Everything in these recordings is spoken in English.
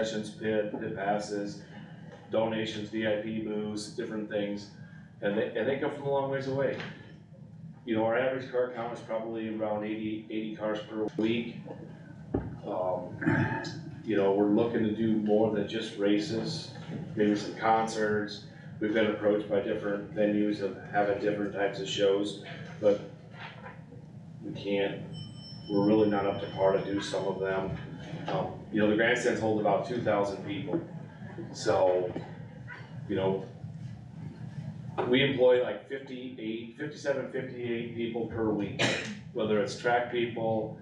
pit passes, donations, VIP booths, different things, and they come from a long ways away. You know, our average car count is probably around 80 cars per week. You know, we're looking to do more than just races, maybe some concerts. We've been approached by different venues of having different types of shows, but we're really not up to par to do some of them. You know, the grandstands hold about 2,000 people. So, you know, we employ like 57, 58 people per week, whether it's track people,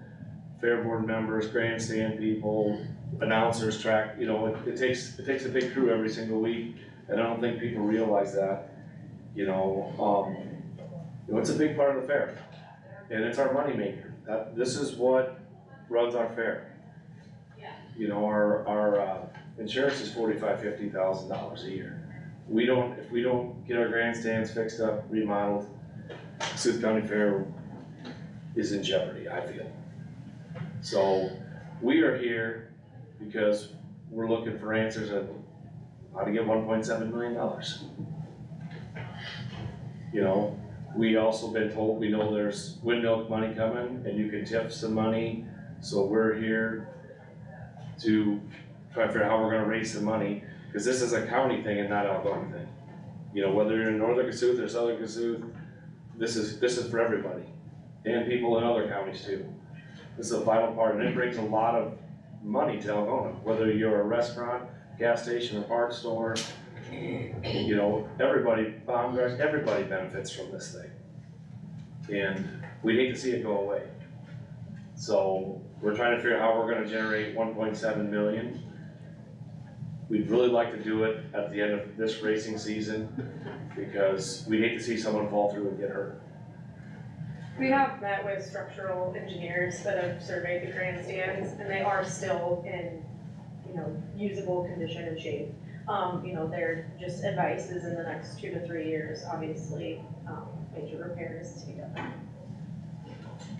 fair board members, grandstand people, announcers, track, you know, it takes a big crew every single week, and I don't think people realize that. You know, it's a big part of the fair, and it's our moneymaker. This is what runs our fair. You know, our insurance is $45,000-$50,000 a year. If we don't get our grandstands fixed up, remodeled, Kossuth County Fair is in jeopardy, I feel. So we are here because we're looking for answers on how to get $1.7 million. You know, we also been told, we know there's windmill money coming and you can tip some money. So we're here to try to figure out how we're gonna raise some money, because this is a county thing and not an Algonquin thing. You know, whether you're in northern Kossuth or southern Kossuth, this is for everybody, and people in other counties too. This is a vital part, and it brings a lot of money to Algonquin, whether you're a restaurant, gas station, or parts store. You know, everybody benefits from this thing, and we'd hate to see it go away. So we're trying to figure out how we're gonna generate 1.7 million. We'd really like to do it at the end of this racing season, because we'd hate to see someone fall through and get hurt. We have met with structural engineers that have surveyed the grandstands, and they are still in, you know, usable condition and shape. You know, their just advice is in the next 2 to 3 years, obviously, major repairs to be done.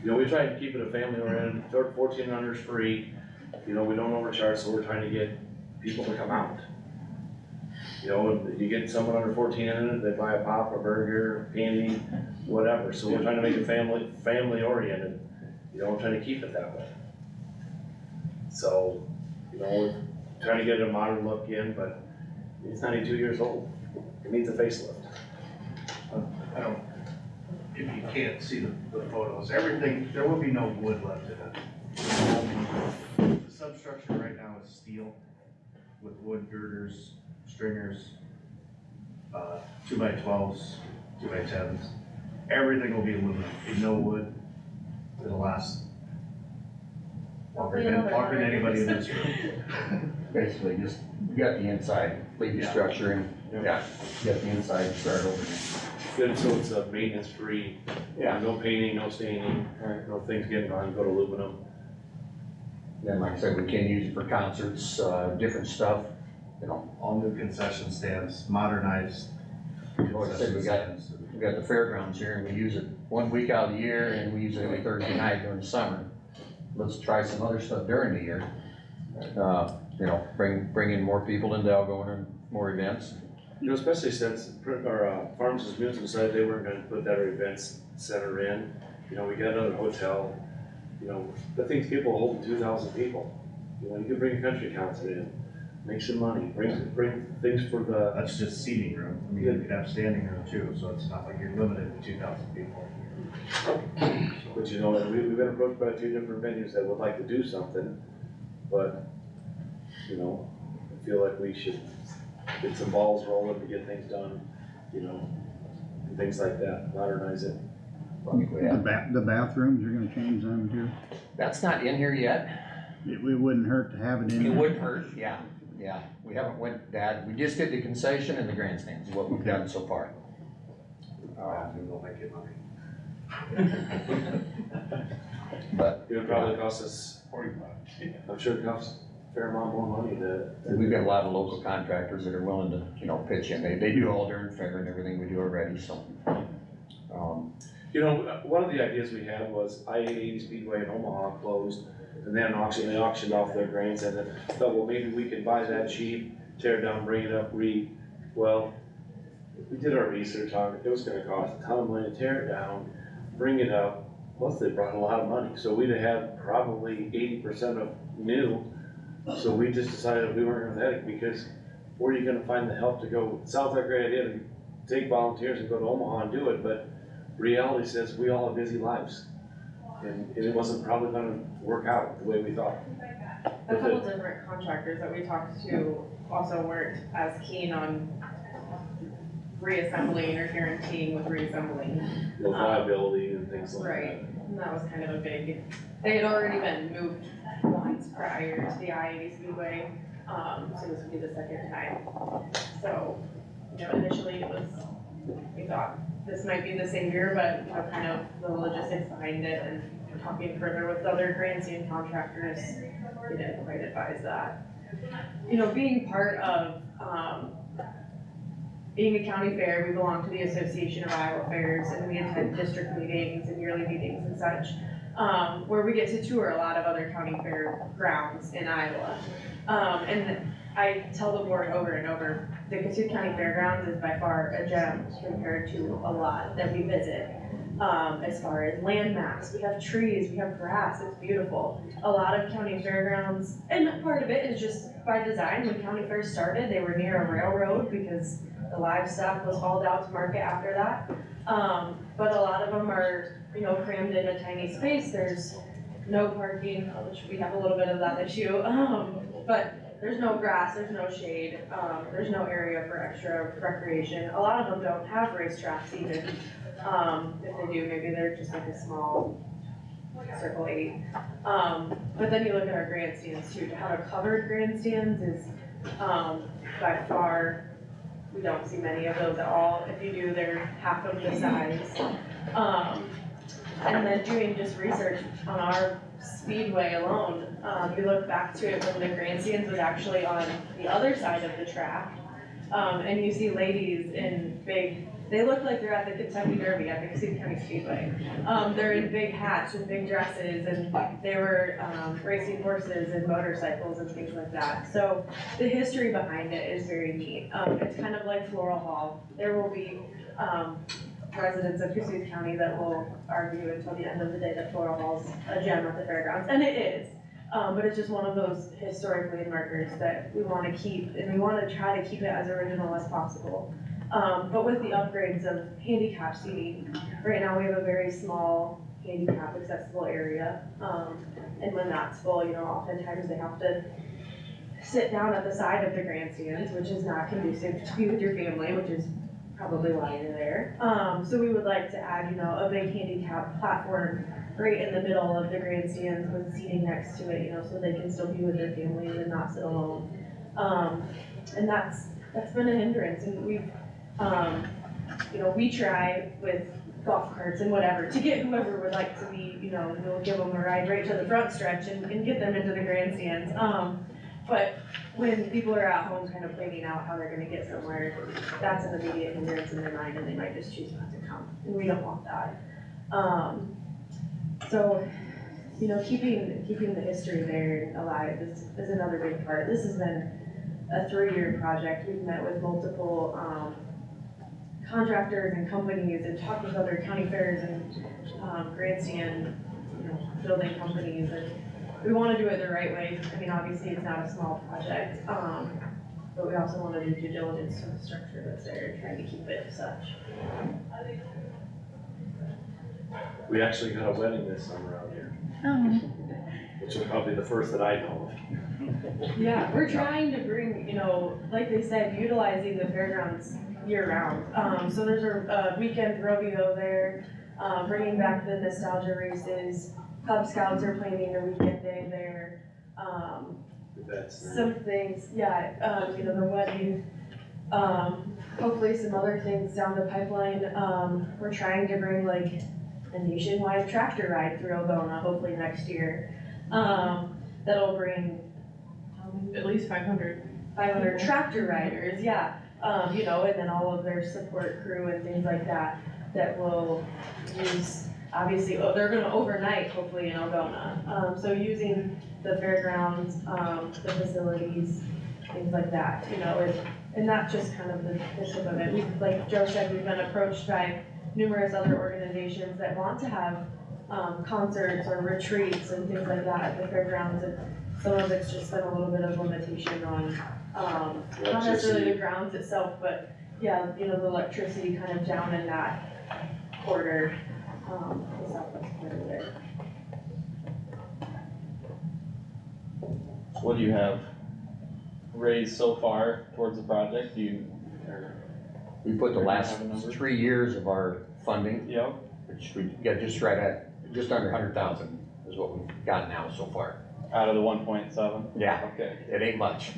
You know, we try to keep it a family oriented, 14 unders free. You know, we don't overcharge, so we're trying to get people to come out. You know, if you get someone under 14 in it, they buy a pop, a burger, candy, whatever. So we're trying to make it family oriented. You know, we're trying to keep it that way. So, you know, we're trying to get a modern look in, but it's 92 years old. It needs a facelift. I don't, if you can't see the photos, everything, there will be no wood left in it. The substructure right now is steel with wood girders, stringers, 2x12s, 2x10s. Everything will be aluminum, no wood. It'll last longer than anybody in this room. Basically, just get the inside, leave your structure in, get the inside, start over. Good, so it's a maintenance free. Yeah. No painting, no staining, no things getting on, go to aluminum. Then, like I said, we can use it for concerts, different stuff, you know. All new concession stands, modernized Like I said, we got the fairgrounds here, and we use it 1 week out of the year, and we use it every Thursday night during the summer. Let's try some other stuff during the year. You know, bring in more people into Algonquin and more events. You know, especially since our Farmers Music decided they weren't gonna put that events center in. You know, we got another hotel. You know, the thing's capable of holding 2,000 people. You know, you can bring a country concert in, make some money, bring things for the. That's just seating room. I mean, you could have standing room too, so it's not like you're limited to 2,000 people. But you know, we've been approached by a few different venues that would like to do something, but, you know, I feel like we should get some balls rolling to get things done, you know, and things like that, modernize it. The bathrooms, you're gonna change them too? That's not in here yet. It wouldn't hurt to have it in It there. wouldn't hurt, yeah. We haven't went that, we just did the concession and the grandstands, is what we've done so far. We'll make it money. But It would probably cost us, I'm sure it costs a fair amount more money to. we've got a lot of local contractors that are willing to, you know, pitch in. They do all during fair and everything we do already, so. You know, one of the ideas we had was I-80 Speedway in Omaha closed and then they auctioned off their grandstand, and thought, well, maybe we could buy that cheap, tear it down, bring it up, well, we did our research on it, it was gonna cost a ton of money to tear it down, bring it up, plus they brought a lot of money, so we'd have had probably 80% of new. So we just decided we weren't gonna head it, because where are you gonna find the help to go? It sounds like a great idea to take volunteers and go to Omaha and do it, but reality says we all have busy lives. And it wasn't probably gonna work out the way we thought. A couple different contractors that we talked to also weren't as keen on reassembling or guaranteeing with reassembling. With liability and things like that. Right, and that was kind of a big, they had already been moved once prior to the I-80 Speedway, so this would be the second time. So, you know, initially it was, we thought this might be the same year, but, you know, kind of the logistics behind it and talking further with other grandstand contractors, we didn't quite advise that. You know, being part of, being a county fair, we belong to the Association of Iowa Fairs, and we attend district meetings and yearly meetings and such, where we get to tour a lot of other county fair grounds in Iowa. And I tell the board over and over, the Kossuth County Fairgrounds is by far a gem compared to a lot that we visit. As far as landmass, we have trees, we have grass, it's beautiful. A lot of county fairgrounds, and part of it is just by design. When county fairs started, they were near a railroad because the livestock was hauled out to market after that. But a lot of them are, you know, crammed in a tiny space. There's no parking, which we have a little bit of that issue. But there's no grass, there's no shade, there's no area for extra recreation. A lot of them don't have racetracks even. If they do, maybe they're just like a small circle 8. But then you look at our grandstands too. To have a covered grandstands is, by far, we don't see many of those at all. If you do, they're half of the size. And then doing just research on our speedway alone, we look back to it when the grandstands was actually on the other side of the track. And you see ladies in big, they look like they're at the Kentucky Derby at the Kossuth County Speedway. They're in big hats and big dresses, and they were racing horses and motorcycles and things like that. So the history behind it is very neat. It's kind of like Floral Hall. There will be residents of Kossuth County that will argue until the end of the day that Floral Hall's a gem at the fairgrounds, and it is. But it's just one of those historic landmarkers that we want to keep, and we want to try to keep it as original as possible. But with the upgrades of handicap seating, right now we have a very small handicap accessible area. And when that's full, you know, oftentimes they have to sit down at the side of the grandstands, which is not conducive to be with your family, which is probably why you're there. So we would like to add, you know, a big handicap platform right in the middle of the grandstands with seating next to it, you know, so they can still be with their families and not sit alone. And that's been a hindrance, and we've, you know, we try with golf carts and whatever to get whoever would like to be, you know, we'll give them a ride right to the front stretch and get them into the grandstands. But when people are at home kind of planning out how they're gonna get somewhere, that's an immediate hindrance in their mind, and they might just choose not to come, and we don't want that. So, you know, keeping the history there alive is another big part. This has been a 3-year project. We've met with multiple contractors and companies and talked with other county fairs and grandstand, you know, building companies, and we want to do it the right way. I mean, obviously it's not a small project, but we also want to do due diligence to the structure that's there, trying to keep it such. We actually got a wedding this summer out here, which is probably the first that I know of. Yeah, we're trying to bring, you know, like they said, utilizing the fairgrounds year round. So there's a weekend rodeo there, bringing back the nostalgia races. Cub Scouts are planning a weekend day there. Some things, yeah, you know, the wedding. Hopefully some other things down the pipeline. We're trying to bring like a nationwide tractor ride through Algona, hopefully next year. That'll bring At least 500. 500 tractor riders, yeah. You know, and then all of their support crew and things like that, that will use obviously, they're gonna overnight, hopefully in Algona. So using the fairgrounds, the facilities, things like that, you know, and that's just kind of the tip of it. We've, like Joe said, we've been approached by numerous other organizations that want to have, concerts or retreats and things like that at the fairgrounds, and some of it's just been a little bit of limitation on, not necessarily the grounds itself, but yeah, you know, the electricity kind of down in that quarter, the southwest quarter there. What do you have raised so far towards the project? Do you, or, We put the Or last have a number? 3 years of our funding, yep, which we got just right at, just under 100,000 is what we've got now so far. out of the 1.7? Yeah, Okay, it ain't much.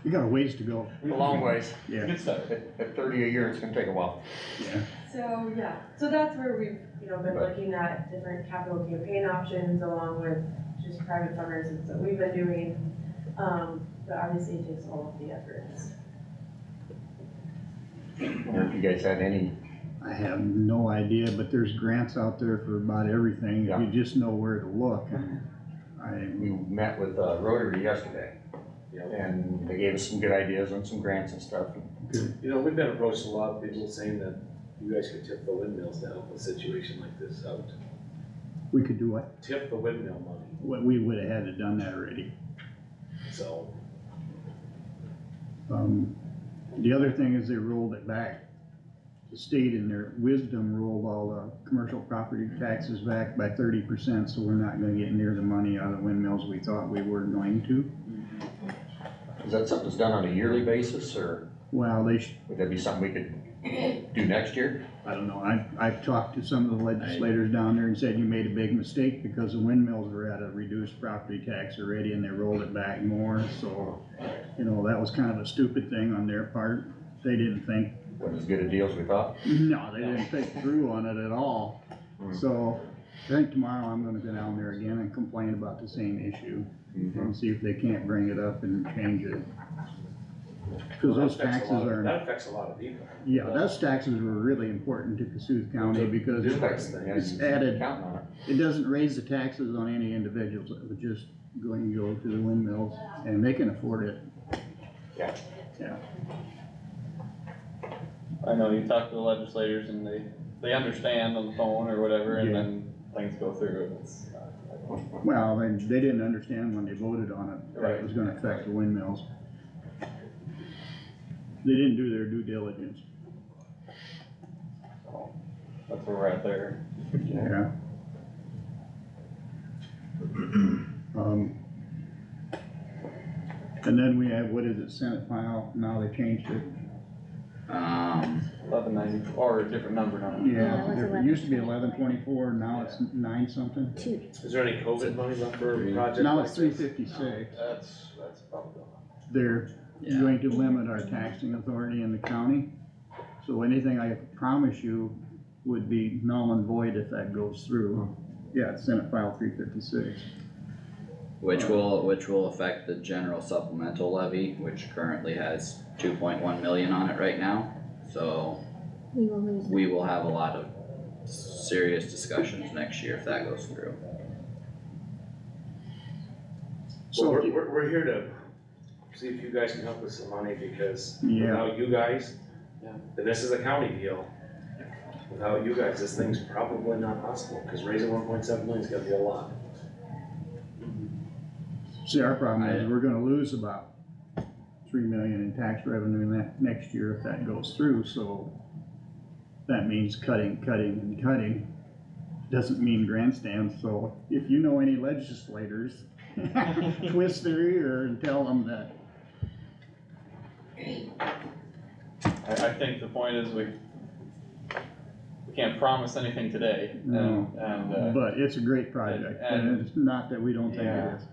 You got a ways to go, A long ways. yeah, good start. At 30 a year, it's gonna take a while. yeah. So, yeah, so that's where we've, you know, been Right. looking at different capital campaign options along with just private fundraisers that we've been doing. But obviously it takes all of the efforts. Or if you guys had any, I have no idea, but there's grants out there for about everything, Yeah. you just know where to look, and we met with Rotary yesterday, Yeah. and they gave us some good ideas on some grants and stuff. You know, we've been approached a lot of people saying that you guys could tip the windmills to help a situation like this out. we could do what, Tip the windmill money, we would've had to done that already. so. The other thing is they rolled it back. The state in their wisdom rolled all the commercial property taxes back by 30%, so we're not gonna get near the money out of windmills we thought we were going to. Is that something that's done on a yearly basis, or Well, would that be something we could do next year? I don't know, I've talked to some of the legislators down there and said you made a big mistake because the windmills were at a reduced property tax already and they rolled it back more, so, you know, that was kind of a stupid thing on their part. They didn't think, Wasn't as good a deal as we thought? no, they didn't think through on it at all. So, I think tomorrow I'm gonna go down there again and complain about the same issue and see if they can't bring it up and change it. Cause those taxes are, That affects a lot of people. yeah, those taxes were really important to Kossuth County because Yeah, it's you- added. Counting on it. it doesn't raise the taxes on any individuals, it would just going to go to the windmills, and they can afford it. Yeah. Yeah, I know you talk to the legislators and they understand on the phone or whatever, and Yeah. then things go through, it's, well, they didn't understand when they voted on it, that it was gonna affect the windmills. They didn't do their due diligence. that's where we're at there. Yeah. And then we have, what is it, Senate file, now they changed it. 1190, or a different number now. Yeah, it's it used to be 1124, now it's 9 something. Is there any COVID money left for a project? Now like it's this? 356. That's probably. They're going to limit our taxing authority in the county. So anything I promise you would be null and void if that goes through. Yeah, it's Senate File 356. Which will affect the general supplemental levy, which currently has 2.1 million on it right now. So We will lose. we will have a lot of serious discussions next year if that goes through. So Well, if you- we're here to see if you guys can help with some money, because Yeah. without you guys, Yeah. and this is a county deal. Without you guys, this thing's probably not possible, cause raising 1.7 million is gonna be a lot. See, our problem is we're gonna lose about 3 million in tax revenue next year if that goes through, so that means cutting, and cutting. Doesn't mean grandstands, so if you know any legislators, twist their ear and tell them that. I think the point is we can't promise anything today, No. and, But it's a great project, and it's not that we don't think Yeah. it is.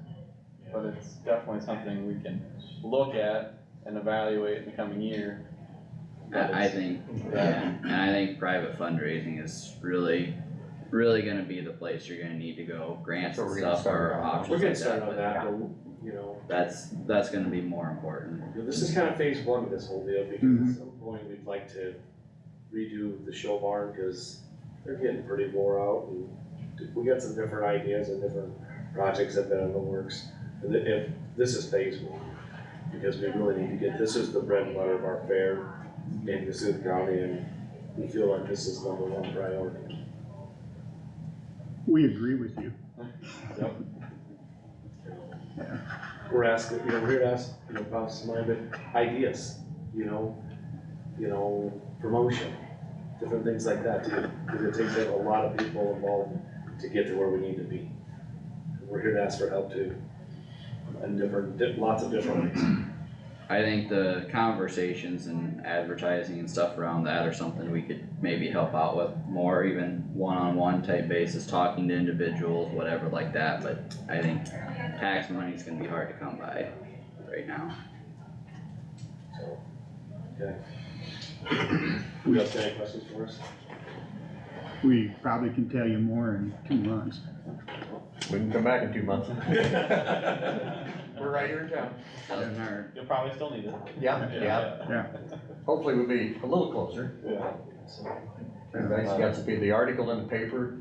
but it's definitely something we can look at and evaluate in the coming year. But I it's- think, Yeah. and I think private fundraising is really gonna be the place you're gonna need to go. Grants So and we're gonna stuff start are on that. options We're like getting started that, on but that, but, you know, that's gonna be more important. this is kinda phase one of this whole deal, because Mhm. at some point we'd like to redo the show barn, cause they're getting pretty wore out, and we got some different ideas and different projects that have been in the works. And if, this is phase one, because we really need to get, this is the bread and butter of our fair in Kossuth County, and we feel like this is number one priority. We agree with you. Yep. Yeah. We're asking, we're here to ask, about some ideas, promotion, different things like that too. Because it takes a lot of people involved to get to where we need to be. We're here to ask for help too, and lots of different ways. I think the conversations and advertising and stuff around that are something we could maybe help out with more, even one-on-one type basis, talking to individuals, whatever like that, but I think tax money's gonna be hard to come by right now. Okay. You guys got any questions for us? We probably can tell you more in 2 months. We can come back in 2 months. We're right here in town. Doesn't hurt. You'll probably still need it. Yeah. Hopefully we'll be a little closer. Yeah. Got the article in the paper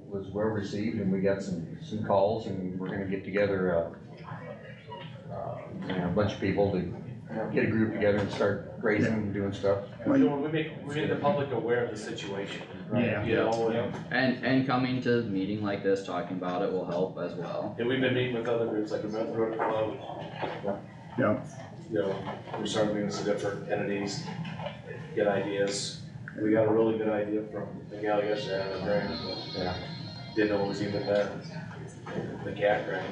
was well received, and we got some calls, and we're gonna get together, a bunch of people to get a group together and start raising and doing stuff. We make the public aware of the situation. Yeah. And coming to a meeting like this, talking about it will help as well. And we've been meeting with other groups like the Red Road Club. Yeah. We're starting meeting with some different entities, get ideas. We got a really good idea from the gal yesterday on the grant, but Yeah. didn't know it was even there. The cat grant.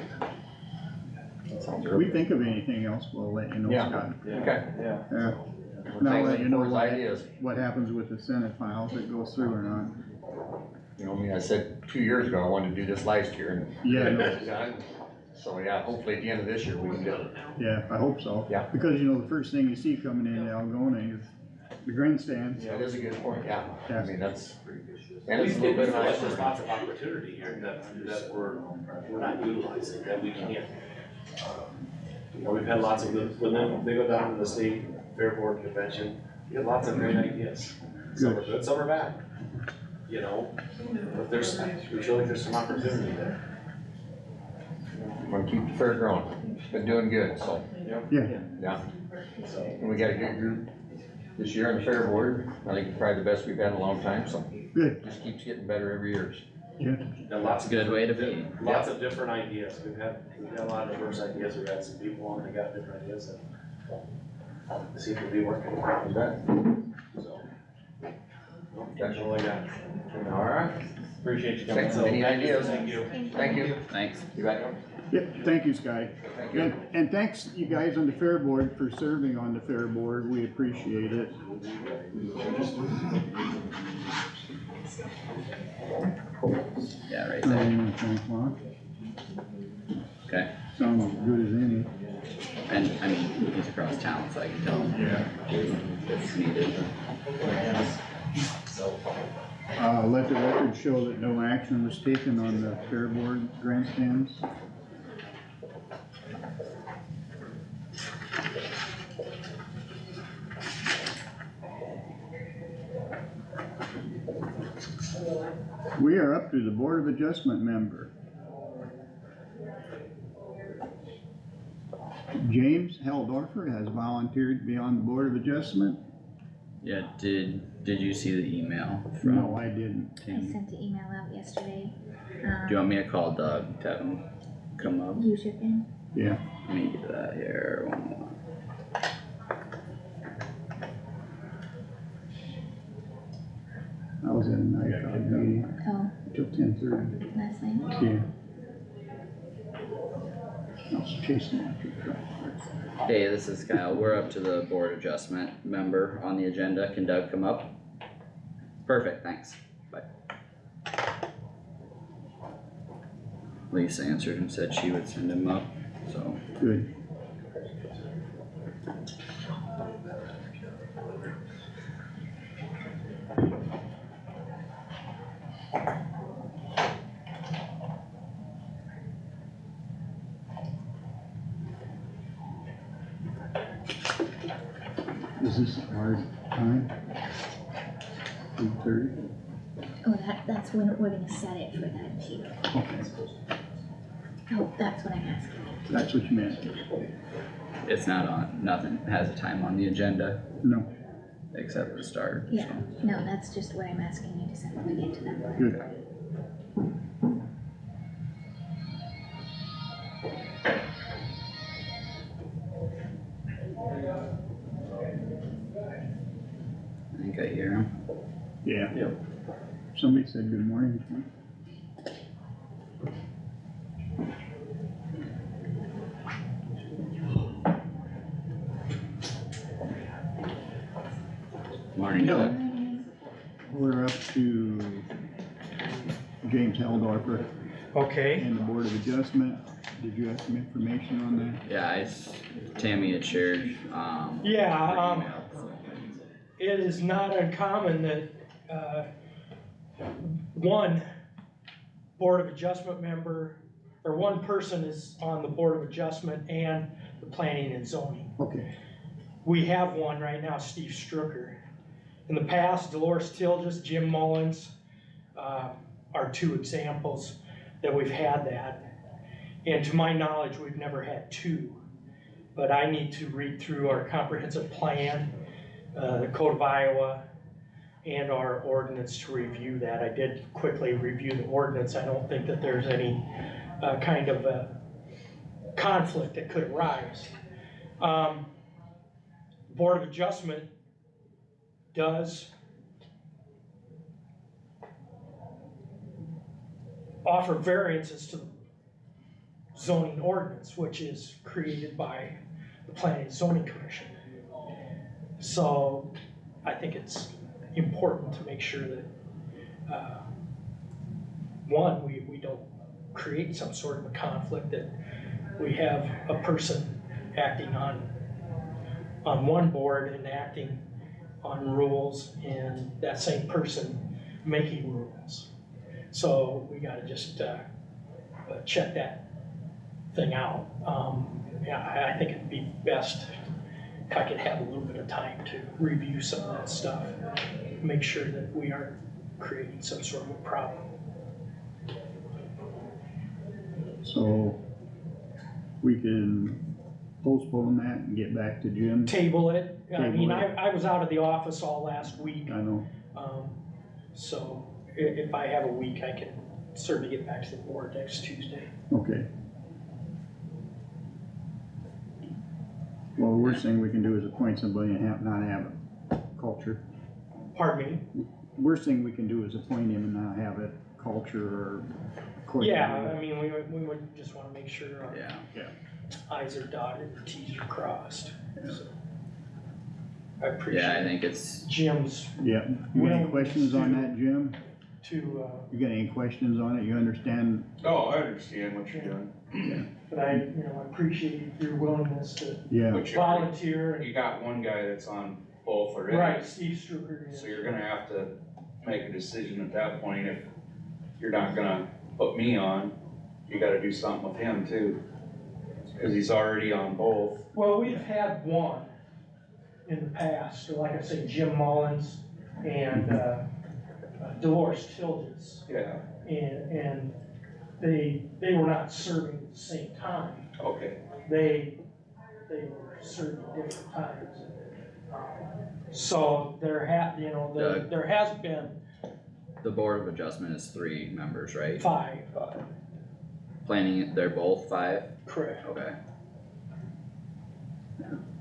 Sounds If really we think of anything else, we'll let you know, Yeah. Scott. Okay. Yeah. Yeah. We're Now thankful let you know for his what- ideas. What happens with the Senate files, if it goes through or not. I said 2 years ago, I wanted to do this last year, and Yeah, no, so yeah, hopefully at the end of this year, we can do it. yeah, I hope so. Yeah. Because, the first thing you see coming into Algona is the grandstands. That is a good point, yeah. Yeah. I mean, that's, We and it's a little bit of there's nice. lots of opportunity here that we're not utilizing, that we can't. We've had lots of good, when they go down to the state fair board convention, we had lots of great ideas. Some are good, some are bad, but we feel like there's some opportunity there. We're gonna keep the fair growing. It's been doing good, so, Yeah, yeah. And we got a good group this year on the fair board. I think it's probably the best we've had in a long time, so good, just keeps getting better every year. yeah. And lots of. Good way to be. Lots of different ideas, we've had a lot of diverse ideas, we've had some people on, they got different ideas that seem to be working. So. That's all I got. All right. Appreciate you coming. Thanks. Any ideas? Thank you. Thank you. Thanks. You bet. Yep, thank you, Sky. Thank you. And thanks you guys on the fair board for serving on the fair board, we appreciate it. Yeah, right there. Well, Okay. sounds as good as any. And I mean, he's across town, so I can tell him if needed. Let the record show that no action was taken on the fair board grandstands. We are up to the Board of Adjustment member. James Heldorfer has volunteered to be on the Board of Adjustment. Yeah, did you see the email from No, I didn't. I Tim? sent the email out yesterday. Do you want me to call Doug to have him come up? You should then. Yeah, Let me do that here, one more. I was at a NICOG meeting Oh, till 10:30. last night. Yeah. I was chasing after the truck. Hey, this is Kyle. We're up to the board adjustment member on the agenda. Can Doug come up? Perfect, thanks. Bye. Lisa answered and said she would send him up, so. Good. Is this a hard time? 8:30? Oh, that's when we're gonna set it for that too. Okay, Oh, that's what I'm asking. that's what you meant. It's not on, nothing has a time on the agenda No, except the start. Yeah, no, that's just what I'm asking you to set when we get to that part. good. I think I hear him. Yeah. Yep. Somebody said good morning. Morning. Yeah. We're up to James Heldorfer Okay, and the Board of Adjustment. Did you have some information on that? Yeah, Tammy had shared, yeah, her email, so. it is not uncommon that, one Board of Adjustment member, or one person is on the Board of Adjustment and the Planning and Zoning. Okay, We have one right now, Steve Strucker. In the past, Dolores Tilges, Jim Mullins, are two examples that we've had that. And to my knowledge, we've never had two. But I need to read through our comprehensive plan, the Code of Iowa, and our ordinance to review that. I did quickly review the ordinance. I don't think that there's any kind of a conflict that could arise. Board of Adjustment does offer variances to the zoning ordinance, which is created by the Planning and Zoning Commission. So I think it's important to make sure that, one, we don't create some sort of a conflict, that we have a person acting on one board and acting on rules, and that same person making rules. So we gotta just, check that thing out. Yeah, I think it'd be best if I could have a little bit of time to review some of that stuff, make sure that we aren't creating some sort of a problem. so we can postpone that and get back to Jim. Table it. I mean, Table it. I was out of the office all last week, I know, so if I have a week, I can certainly get back to the board next Tuesday. okay. Well, the worst thing we can do is appoint somebody and not have a culture. Pardon me? Worst thing we can do is appoint him and not have a culture or. Yeah, I mean, we would just wanna make sure our Yeah, i's are dotted and t's are crossed, so. I yeah, I appreciate think it's, Jim's Yeah, you got any questions on that, Jim? to, You got any questions on it? You understand? Oh, I understand what you're doing. but I appreciate your willingness to Yeah, But volunteer you got one guy that's on both already. right, Steve Strucker. So you're gonna have to make a decision at that point. If you're not gonna put me on, you gotta do something with him too. Cause he's already on both. Well, we've had one in the past, so like I say, Jim Mullins and, Dolores Tilges. Yeah, And they were not serving at the same time. okay. They were serving at different times. So there Doug. there has been the Board of Adjustment is 3 members, right? 5, Planning, they're both 5? correct. Okay.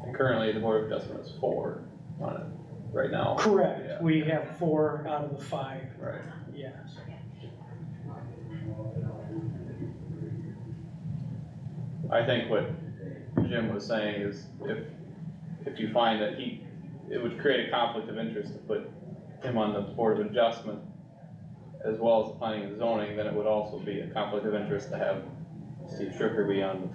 And currently, the Board of Adjustment is 4 on it right now. Correct, Yeah. we have 4 out of the 5, Right. yes. I think what Jim was saying is if you find that it would create a conflict of interest to put him on the Board of Adjustment as well as the planning and zoning, then it would also be a conflict of interest to have Steve Stricker be on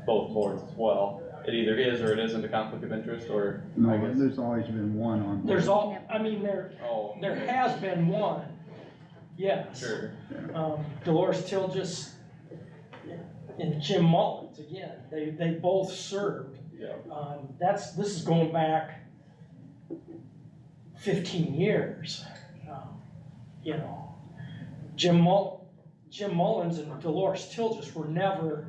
both boards as well. It either is or it isn't a conflict of interest, or I no, guess. there's always been one on. There Oh, has been one, yes. sure. Dolores Tilges and Jim Mullins, again, they both served. Yeah. This is going back 15 years, Jim Mullins and Dolores Tilges were never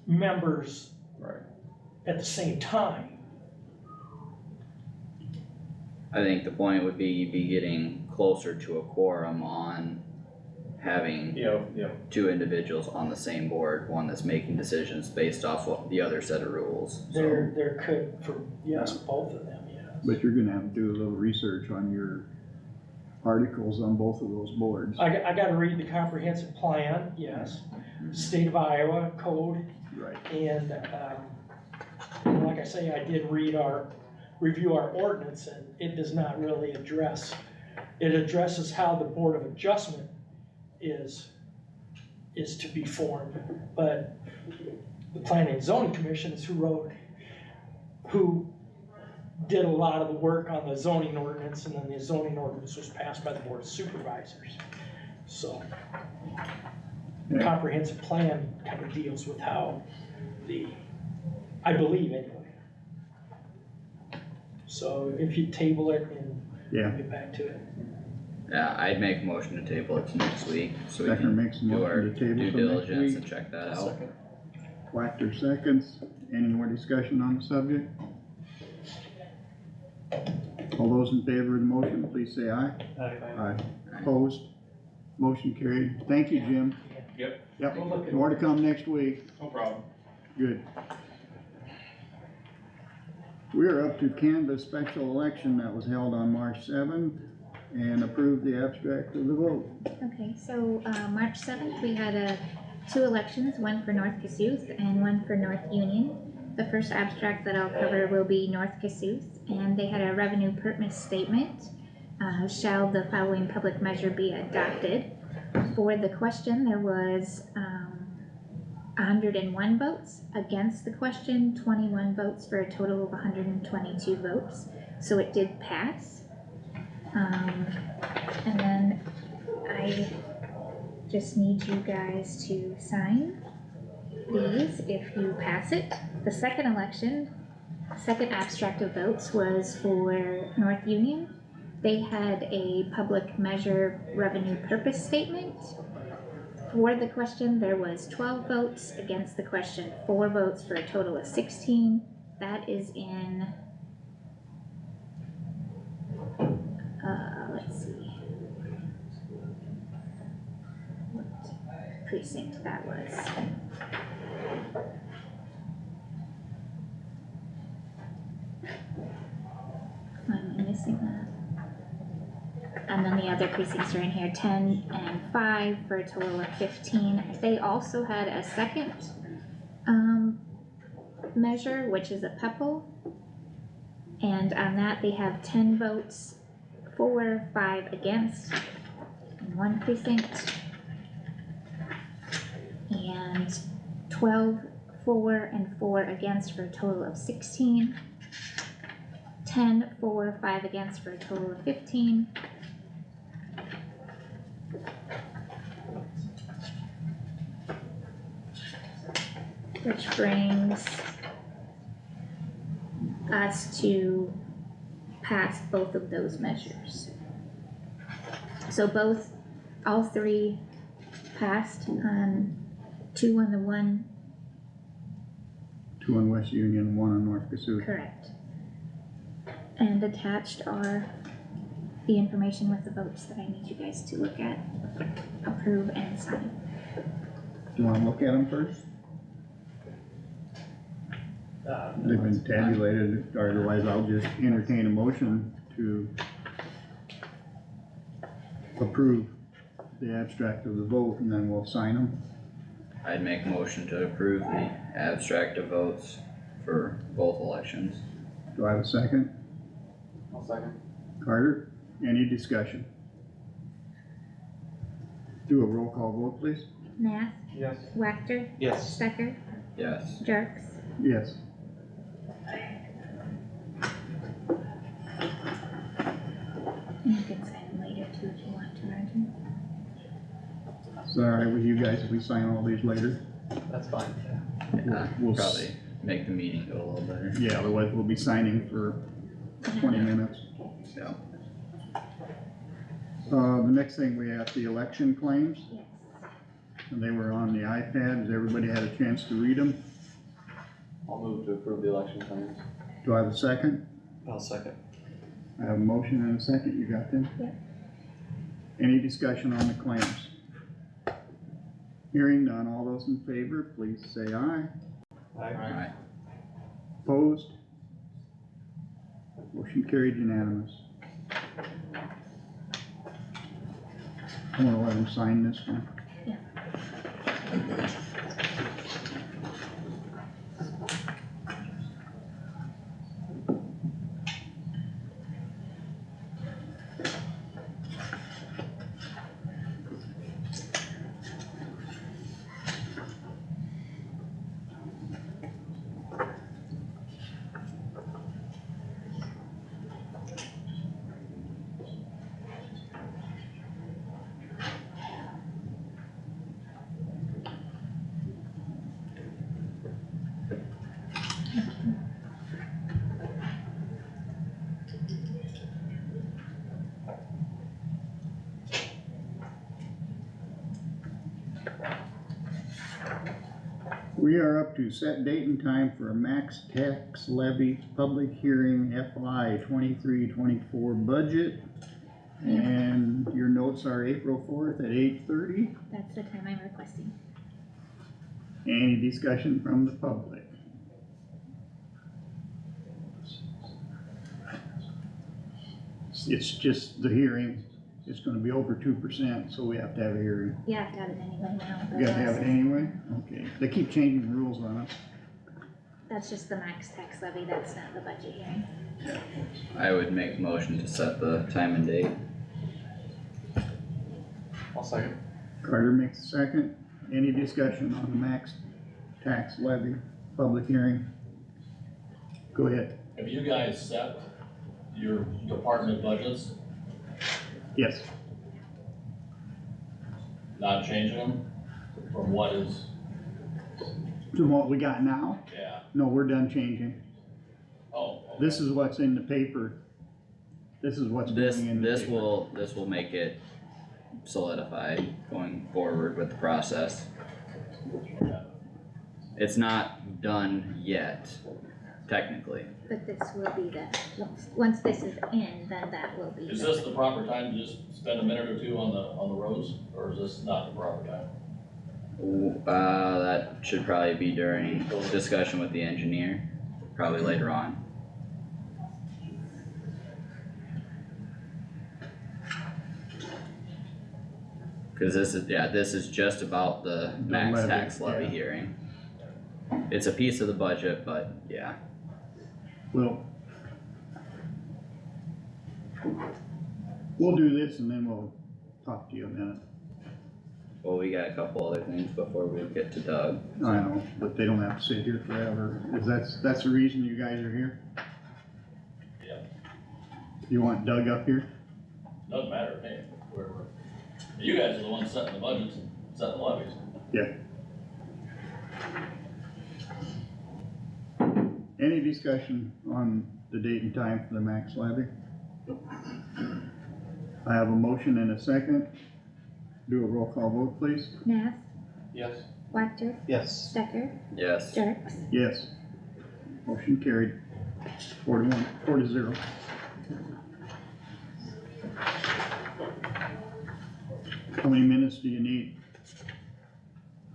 members Right. at the same time. I think the point would be you'd be getting closer to a quorum on having two individuals on the same board, one that's making decisions based off of the other set of rules, so. There could, for, yes, both of them, yes. But you're gonna have to do a little research on your articles on both of those boards. I gotta read the comprehensive plan, yes, state of Iowa code, Right. and, like I say, I did review our ordinance, and it does not really address, it addresses how the Board of Adjustment is to be formed, but the Planning and Zoning Commission is who did a lot of the work on the zoning ordinance, and then the zoning ordinance was passed by the Board of Supervisors. So, the Yeah. comprehensive plan kind of deals with how I believe anyway. So if you table it and Yeah. get back to it. Yeah, I'd make a motion to table it to next week, so we Stecker can makes a do our motion to table due till next diligence week. and check that out. Wactor seconds. Any more discussion on the subject? All those in favor of the motion, please say aye. Aye. Opposed? Motion carried. Thank you, Jim. Yep. Yep, more to come next week. No problem. Good. We are up to Canvas special election that was held on March 7th and approved the abstract of the vote. Okay, so, March 7th, we had, 2 elections, one for North Kossuth and one for North Union. The first abstract that I'll cover will be North Kossuth, and they had a revenue purpose statement. Shall the following public measure be adopted? For the question, there was, 101 votes. Against the question, 21 votes for a total of 122 votes. So it did pass. And then I just need you guys to sign these if you pass it. The second election, second abstract of votes was for North Union. They had a public measure revenue purpose statement. For the question, there was 12 votes. Against the question, 4 votes for a total of 16. That is in, let's see. What precinct that was. Am I missing that? And then the other precincts are in here, 10 and 5 for a total of 15. They also had a second, measure, which is a PEPL. And on that, they have 10 votes for, 5 against, in one precinct. And 12 for and 4 against for a total of 16. 10 for, 5 against for a total of 15. Which brings us to pass both of those measures. So all 3 passed on 2 on the 1, 2 on West Union, 1 on North Kossuth. correct. And attached are the information with the votes that I need you guys to look at, approve and sign. Do you wanna look at them first? They've been tabulated, or otherwise I'll just entertain a motion to approve the abstract of the vote, and then we'll sign them. I'd make a motion to approve the abstract of votes for both elections. Do I have a second? I'll second. Carter, any discussion? Do a roll call vote, please. Nath, Yes. Wactor, Yes. Stecker, Yes. Jerks. Yes. And you can sign them later too if you want to, Roger. Is that all right with you guys if we sign all these later? That's fine. Yeah, We'll probably make the meeting go a little better. Yeah, otherwise we'll be signing for 20 minutes. Yeah. The next thing we have, the election claims, Yes. and they were on the iPad. Has everybody had a chance to read them? I'll move to approve the election claims. Do I have a second? I'll second. I have a motion and a second. You got them? Yep. Any discussion on the claims? Hearing none, all those in favor, please say aye. Alright, Opposed? Motion carried unanimous. I'm gonna let him sign this one. Yeah. We are up to set date and time for a max tax levy public hearing FY 23-24 budget. And your notes are April 4th at 8:30. That's the time I'm requesting. Any discussion from the public? It's just the hearing, it's gonna be over 2%, so we have to have a hearing. You have to have it anyway now. We gotta have it anyway? Okay, they keep changing the rules on us. That's just the max tax levy, that's not the budget hearing. I would make a motion to set the time and date. I'll second. Carter makes a second. Any discussion on the max tax levy public hearing? Go ahead. Have you guys set your department budgets, Yes, not changing them from what is, to what we got now? yeah, No, we're done changing. oh, okay. This is what's in the paper. This is what's This, going in the this paper. will make it solidified going forward with the process. It's not done yet, technically. But this will be the, once this is in, then that will be. Is this the proper time to just spend a minute or two on the roads, or is this not the proper time? That should probably be during discussion with the engineer, probably later on. Cause this is just about the max levy, tax levy yeah. hearing. It's a piece of the budget, but yeah. We'll do this and then we'll talk to you a minute. Well, we got a couple other things before we get to Doug. I know, but they don't have to sit here forever. That's the reason you guys are here? Yeah. You want Doug up here? Doesn't matter to me, you guys are the ones setting the budgets and setting the levies. Any discussion on the date and time for the max levy? I have a motion and a second. Do a roll call vote, please. Nath, Yes. Wactor, Yes. Stecker, Yes. Jerks. Yes. Motion carried. 4-0. How many minutes do you need?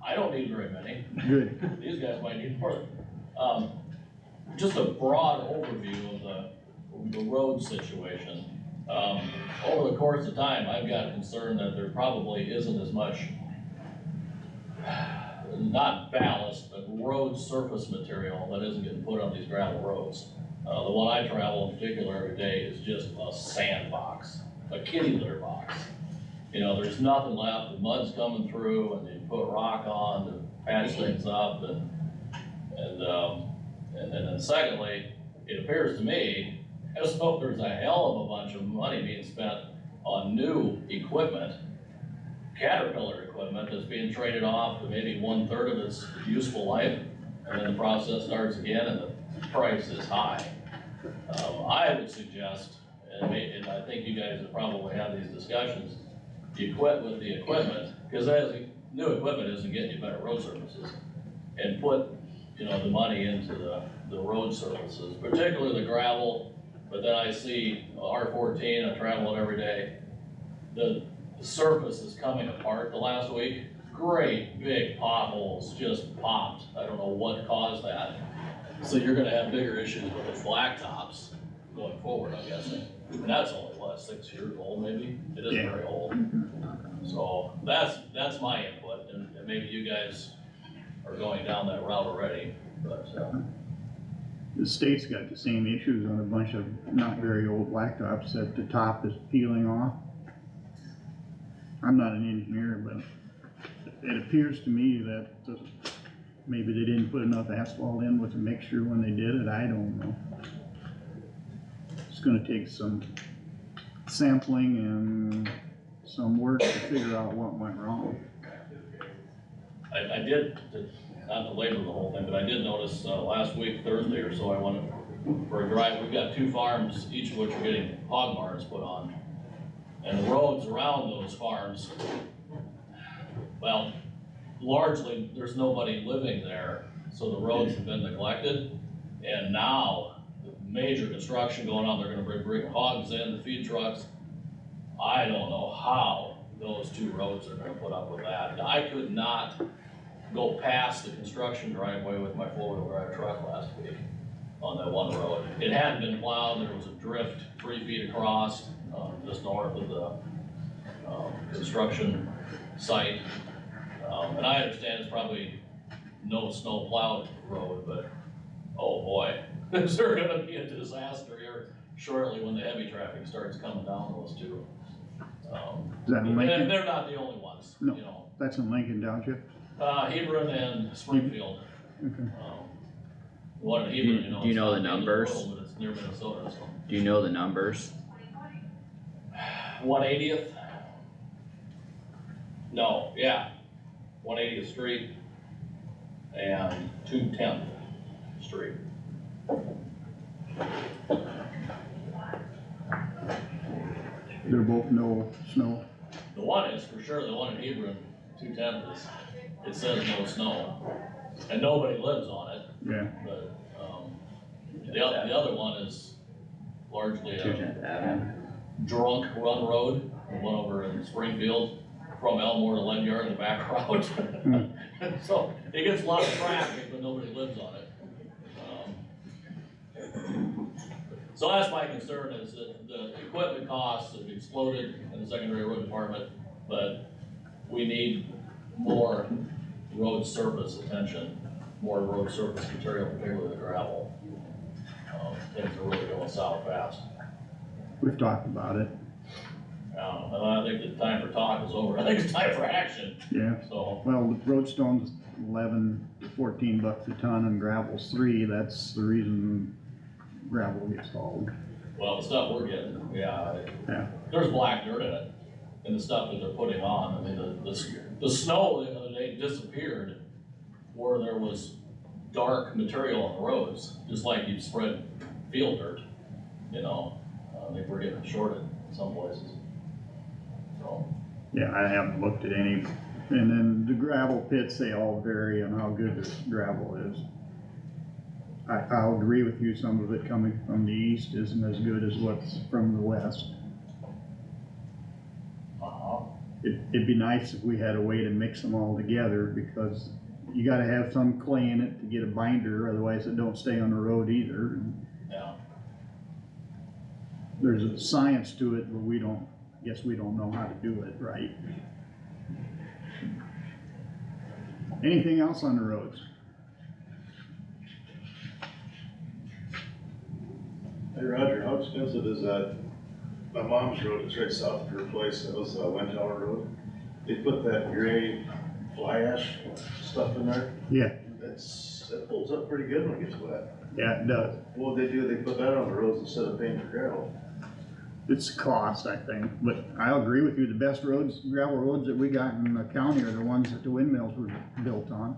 I don't need very many. Good. These guys might need more. Just a broad overview of the road situation. Over the course of time, I've got concern that there probably isn't as much, not ballast, but road surface material that isn't getting put on these gravel roads. The one I travel in particular every day is just a sandbox, a kitty litter box. You know, there's nothing left, the mud's coming through, and you put rock on to patch things up, and then secondly, it appears to me as though there's a hell of a bunch of money being spent on new equipment, Caterpillar equipment that's being traded off to maybe 1/3 of its useful life, and then the process starts again and the price is high. I would suggest, and I think you guys have probably had these discussions, the equipment, cause new equipment isn't getting you better road surfaces. And put, the money into the road surfaces, particularly the gravel, but then I see R14, I travel it every day. The surface is coming apart the last week, great big potholes just popped, I don't know what caused that. So you're gonna have bigger issues with the blacktops going forward, I'm guessing. And that's only, 6 years old maybe? It isn't very old. So that's my input, and maybe you guys are going down that route already, but, The state's got the same issues on a bunch of not very old blacktops that the top is peeling off. I'm not an engineer, but it appears to me that maybe they didn't put enough asphalt in with the mixture when they did it, I don't know. It's gonna take some sampling and some work to figure out what went wrong. I did, not to labor the whole thing, but I did notice, last week, Thursday or so, I went for a drive. We've got 2 farms, each of which are getting hog barns put on. And the roads around those farms, well, largely, there's nobody living there, so the roads have been neglected. And now, the major construction going on, they're gonna bring hogs in, the feed trucks. I don't know how those 2 roads are gonna put up with that. I could not go past the construction driveway with my 4-wheel drive truck last week on that one road. It hadn't been plowed, there was a drift 3 feet across, just north of the construction site. And I understand it's probably no snow plowed road, but oh boy, is there gonna be a disaster here shortly when the heavy traffic starts coming down those 2. Is that in And Lincoln? they're not the only ones, No. That's in Lincoln Township? Hebron and Springfield. Okay. One in Hebron, Do you know it's the not the end of numbers? world, but it's near Minnesota, so. Do you know the numbers? 180th? No, yeah, 180th Street and 210th Street. They're both no snow? The one is for sure, the one in Hebron, 210th is, it says no snow, and nobody lives on it, Yeah. but, the other one is largely a 210th Avenue. drunk run road, the one over in Springfield, from Elmore to Ledyard, the back route. So, it gets a lot of traffic, but nobody lives on it. So that's my concern, is that the equipment costs have exploded in the secondary road department, but we need more road surface attention, more road surface material, particularly the gravel. Things are really going south fast. We've talked about it. And I think the time for talk is over, I think it's time for action, Yeah. so. Well, roadstone's 11 to 14 bucks a ton and gravel's 3, that's the reason gravel gets hauled. Well, the stuff we're getting, yeah, Yeah. there's black dirt in it, and the stuff that they're putting on, I mean, the snow the other day disappeared where there was dark material on the roads, just like you'd spread field dirt, I think we're getting shorted in some places. So, Yeah, I haven't looked at any, and then the gravel pits, they all vary on how good this gravel is. I'll agree with you, some of it coming from the east isn't as good as what's from the west. It'd be nice if we had a way to mix them all together, because you gotta have some clay in it to get a binder, otherwise it don't stay on the road either. yeah. There's a science to it, but we don't know how to do it right. Anything else on the roads? Hey Roger, how expensive is that, my mom's road, it's right south of her place, that was Wendell Road. They put that gray fly ash stuff in there. Yeah. That holds up pretty good when it gets wet. Yeah, it does. What would they do? They put that on the roads instead of paying for gravel. It's cost, I think, but I'll agree with you, the best roads, gravel roads that we got in the county are the ones that the windmills were built on.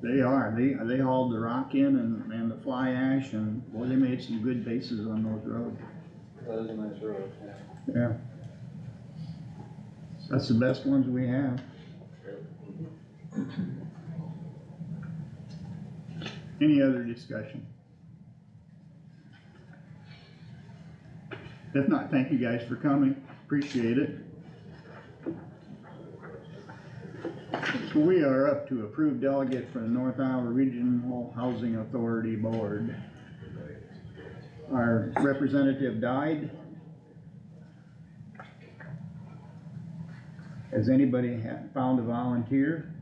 They are, they hauled the rock in and the fly ash, and boy, they made some good bases on those roads. That is a nice road, yeah. Yeah. That's the best ones we have. Any other discussion? If not, thank you guys for coming, appreciate it. So we are up to approved delegate for the North Iowa Regional Housing Authority Board. Our representative died. Has anybody found a volunteer?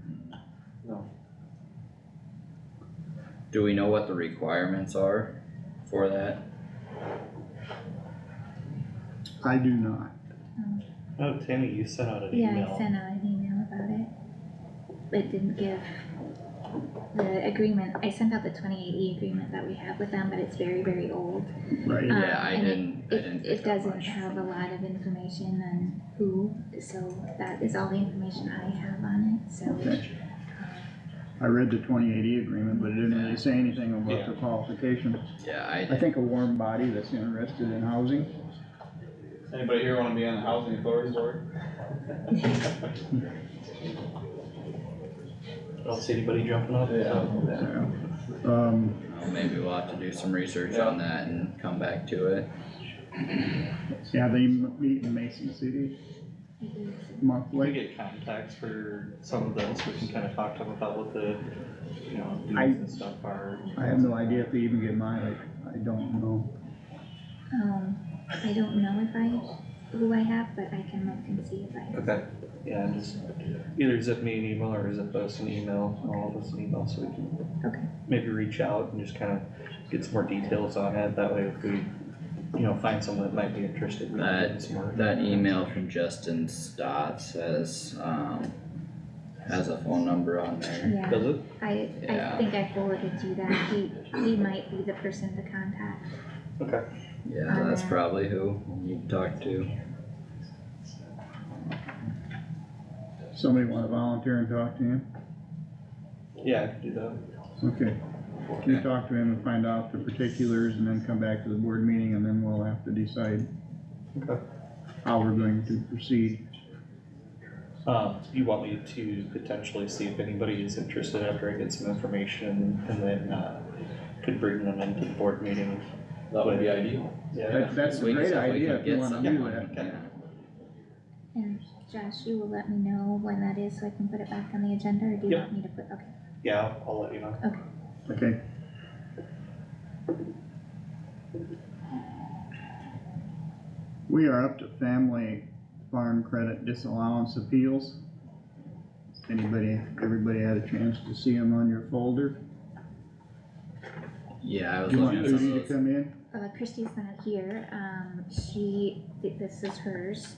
No. Do we know what the requirements are for that? I do not. Oh, Tammy, you sent out an Yeah, email. I sent out an email about it. It didn't give the agreement, I sent out the 28E agreement that we have with them, but it's very, very old. Right. Yeah, I And didn't It pick up doesn't much have a from lot of information on who, so that is all the information I have on it, so. Okay. I read the 2080 agreement, but it didn't really say anything about Yeah. the qualifications. Yeah, I think a warm body that's interested in housing. Anybody here wanna be on the housing authority board? I don't see anybody jumping up. Yeah. well, maybe we'll have to do some research on that and come back to it. Yeah, they meet in Mason City We monthly. get contacts for some of them, so we can kinda talk to them about what the, duties I- and stuff are. I have no idea if they even get mileage. I don't know. I don't know who I have, but I can look and see if I have. Okay. Yeah, and just either zip me an email or zip us an email, all of us an email, so we can Okay. maybe reach out and just kinda get some more details on it. That way if we, find someone that might be interested, we can get some more. That email from Justin Stotts has a phone number on there. Yeah, Does it? I Yeah. think I forwarded you that, he might be the person to contact. Okay. Yeah, that's probably who you talk to. Somebody want to volunteer and talk to him? Yeah, I can do that. Okay. You talk to him and find out the particulars and then come back to the board meeting and then we'll have to decide Okay. how we're going to proceed. You want me to potentially see if anybody is interested after I get some information and then, could bring them into the board meeting? That would be ideal. Yeah. That's a Sweet, great so we idea can if you get wanna someone, do that. yeah. And Josh, you will let me know when that is so I can put it back on the agenda, or do you Yep. want me to put, okay. Yeah, I'll let you know. Okay. We are up to family farm credit disallowance appeals. Everybody had a chance to see them on your folder? Yeah, I was Do you want looking at some Judy of to those. come in? Christie's not here, this is hers,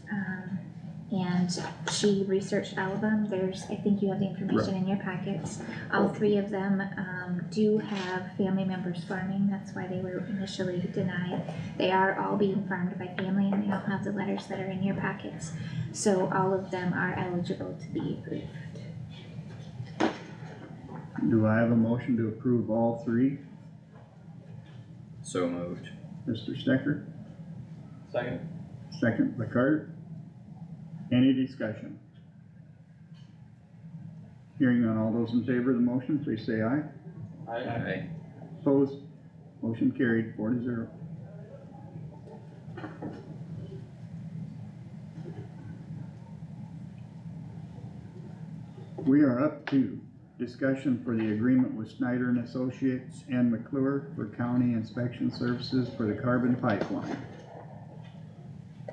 and she researched all of them, I think you have the information in your packets. All three of them, do have family members farming, that's why they were initially denied. They are all being farmed by family, and they all have the letters that are in your packets, so all of them are eligible to be approved. Do I have a motion to approve all three? So moved. Mr. Stecker, Second? second by Carter. Any discussion? Hearing none, all those in favor of the motion, please say aye. Aye. Opposed? Motion carried, 4-0. We are up to discussion for the agreement with Snyder and Associates and McClure for county inspection services for the carbon pipeline.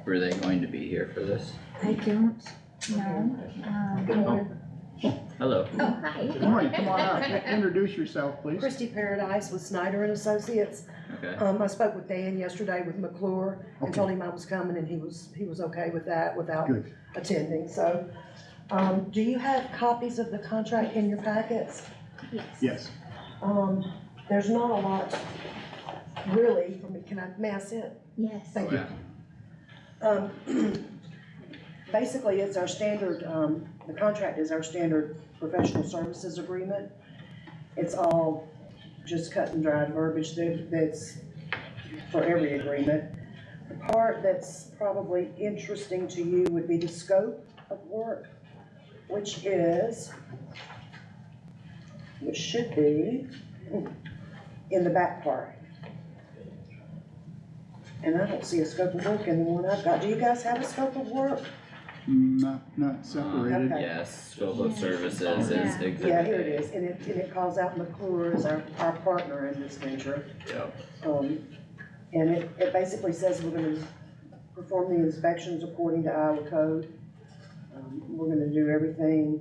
Were they going to be here for this? I don't know, Hello. oh, hi. Good morning, come on up, introduce yourself, please. Christy Paradise with Snyder and Associates. Okay. I spoke with Dan yesterday with McClure and Okay. told him I was coming and he was okay with that without Good. attending, so. Do you have copies of the contract in your packets? Yes. Yes. There's not a lot really for me, may I sit? Yes. Thank you. Basically, it's our standard, the contract is our standard professional services agreement. It's all just cut and dried verbiage that's for every agreement. The part that's probably interesting to you would be the scope of work, which should be in the back part. And I don't see a scope of work in the one I've got. Do you guys have a scope of work? Not separated. Okay. Yes, scope of services is Yeah. exhibit Yeah, here it A. is, and it calls out McClure as our partner in this venture. Yep. And it basically says we're gonna perform the inspections according to Iowa code. We're gonna do everything,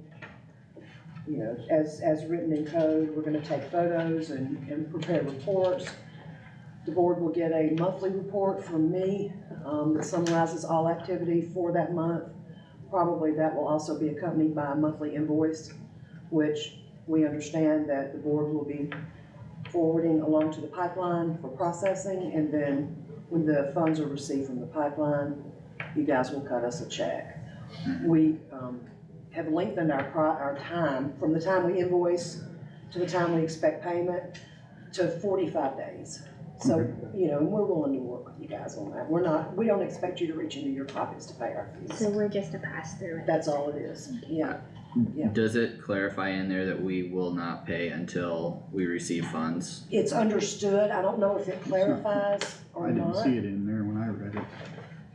you know, as written in code. We're gonna take photos and prepare reports. The board will get a monthly report from me, that summarizes all activity for that month. Probably that will also be accompanied by a monthly invoice, which we understand that the board will be forwarding along to the pipeline for processing, and then when the funds are received from the pipeline, you guys will cut us a check. We have lengthened our time, from the time we invoice to the time we expect payment, to 45 days. So, you know, we're willing to work with you guys on that. We don't expect you to reach into your pockets to pay our fees. So we're just a pass through. That's all it is, yeah. Does it clarify in there that we will not pay until we receive funds? It's understood. I don't know if it clarifies or I didn't not. see it in there when I read it.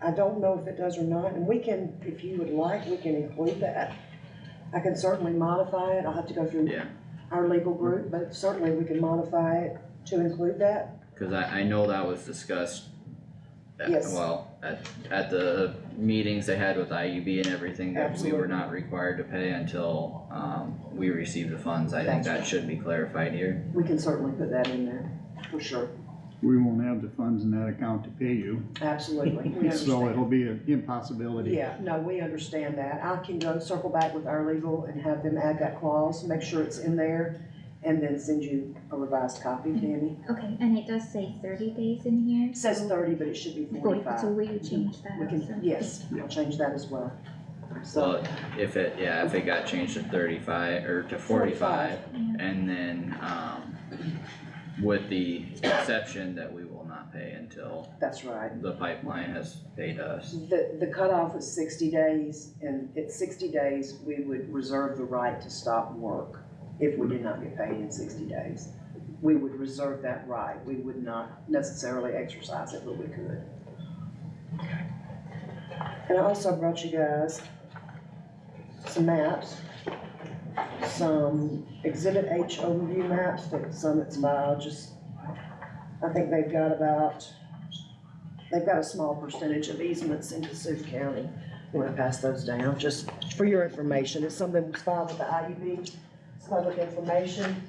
I don't know if it does or not, and we can, if you would like, we can include that. I can certainly modify it. I'll have to go through Yeah, our legal group, but certainly we can modify it to include that. cause I know that was discussed. Yes. Well, at the meetings they had with IUB and everything, that we Absolutely. were not required to pay until, we received the funds. I think That's that right. should be clarified here. We can certainly put that in there, for sure. We won't have the funds in that account to pay you, Absolutely, we so it'll understand. be an impossibility. Yeah, no, we understand that. I can go circle back with our legal and have them add that clause, make sure it's in there, and then send you a revised copy, Tammy. Okay, and it does say 30 days in here. It says 30, but it should be 45. So will you change that? We also? can, yes, I'll change that as well. So, Well, if it got changed to 35 or to 45, Yeah. and then, with the exception that we will not pay until that's right. the pipeline has paid us. The cutoff is 60 days, and at 60 days, we would reserve the right to stop work if we did not get paid in 60 days. We would reserve that right. We would not necessarily exercise it, but we could. And I also brought you guys some maps, some Exhibit H overview maps that Summit's filed. I think they've got a small percentage of easements in Kossuth County. I'm gonna pass those down, just for your information. It's something that was filed with the IUB. It's public information.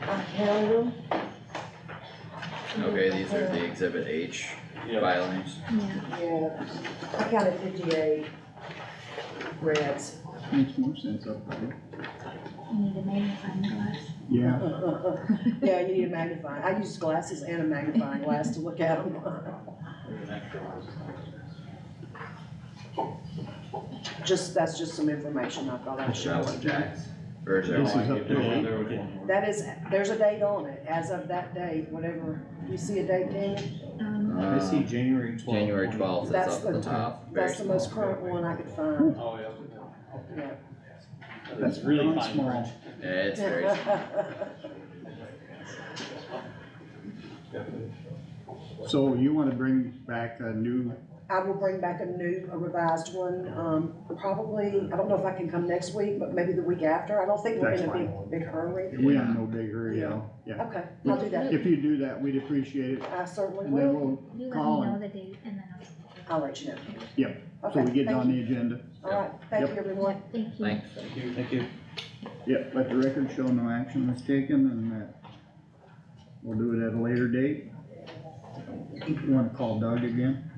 I counted them. Okay, these are the Exhibit H filings. Yeah. Yeah, I counted 58 reds. Makes more sense up there. You need a magnifying glass. Yeah, Yeah, you need a magnifying. I use glasses and a magnifying glass to look at them. That's just some information I thought I'd That's share not with what you. Jack's, or is there This is one? up to date. There's a date on it, as of that date, whatever. You see a date, Tammy? I see January 12th. January 12th is That's up at the top. Very That's the most small. current one I could find. Oh, yeah. Yeah. That's really Not fine small. print. Yeah, it's very small. So you wanna bring back a new, I will bring back a revised one, probably, I don't know if I can come next week, but maybe the week after. I don't think we're in That's a big hurry. we have no big hurry, yeah. Okay, I'll do that. If you do that, we'd appreciate it, I certainly and then will. we'll You let call me know and, the date and then I'll let you know. Yep, so Okay, we get it thank on you. the agenda. All right, thank you, Yep. everyone. Thank you. Thanks. Thank you. Yep, let the record show no action was taken, and that we'll do it at a later date. You wanna call Doug again?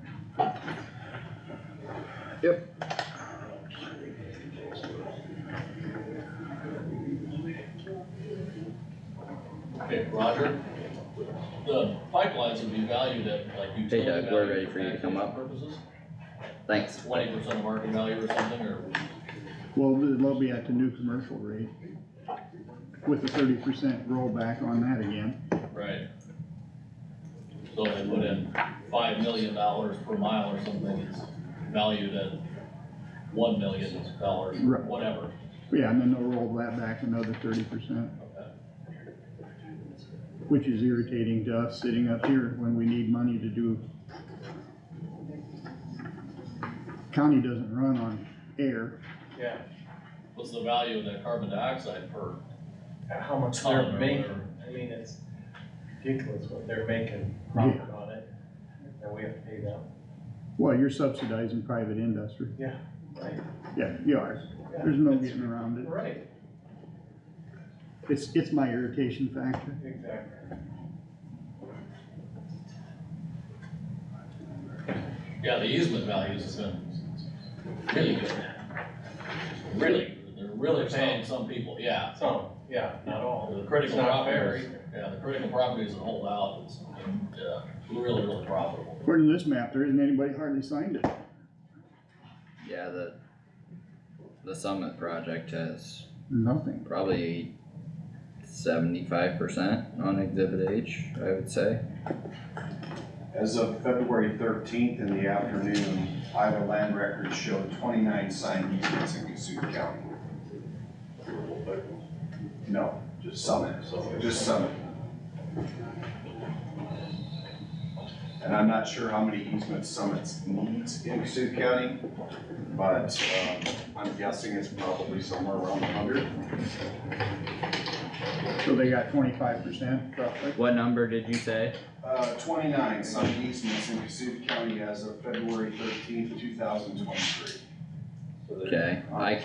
Okay, Roger, the pipelines would be valued at like utility Doug, value we're ready for you to come taxation up. Purposes, Thanks. 20% of market value or something, or? Well, it'll be at the new commercial rate, with the 30% rollback on that again. Right. So if they put in $5 million per mile or something, it's valued at $1 million, Right. whatever. Yeah, and then they'll roll that back another 30%, Okay. which is irritating to us sitting up here when we need money to do. County doesn't run on air. Yeah, What's the value of that carbon dioxide per How much ton they're or making, whatever? I mean, it's ridiculous what they're making profit on it, and we have to pay them. Well, you're subsidizing private industry. Right. Yeah, you are. There's no getting around it. Right, It's my irritation factor. exactly. Yeah, the easement values has been really good. Really, they're really paying some people, yeah. So, yeah, not all. The critical It's not properties, fair either. yeah, the critical properties that hold out, it's, really, really profitable. According to this map, there isn't anybody hardly signed it. Yeah, the Summit project has Nothing. probably 75% on Exhibit H, I would say. As of February 13th in the afternoon, Iowa land records showed 29 signed easements in Kossuth County. No, just Summit, just Summit. And I'm not sure how many easements Summit needs in Kossuth County, but I'm guessing it's probably somewhere around 100. So they got 25% roughly. What number did you say? 29 signed easements in Kossuth County as of February 13th, 2023. Okay, I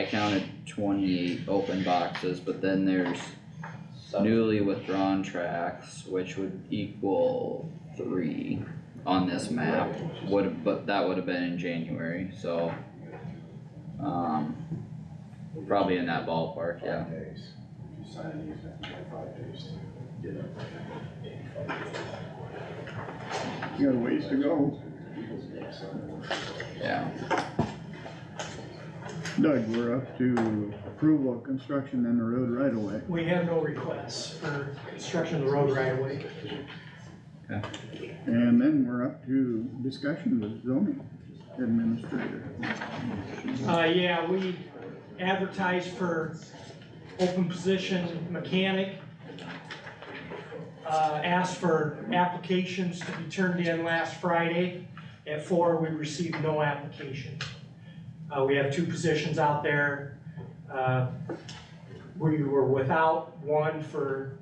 counted 28 open boxes, but then there's newly withdrawn tracks, which would equal 3 on this map. But that would have been in January, so, probably in that ballpark, yeah. 5 days. If you sign an easement, you have 5 days to get it. You got a ways to go. Yeah. Doug, we're up to approval of construction in the road right away. We have no requests for construction of the road right away. And then we're up to discussion with zoning administrator. Yeah, we advertised for open position mechanic. Asked for applications to be turned in last Friday. At 4, we received no application. We have 2 positions out there. We were without one for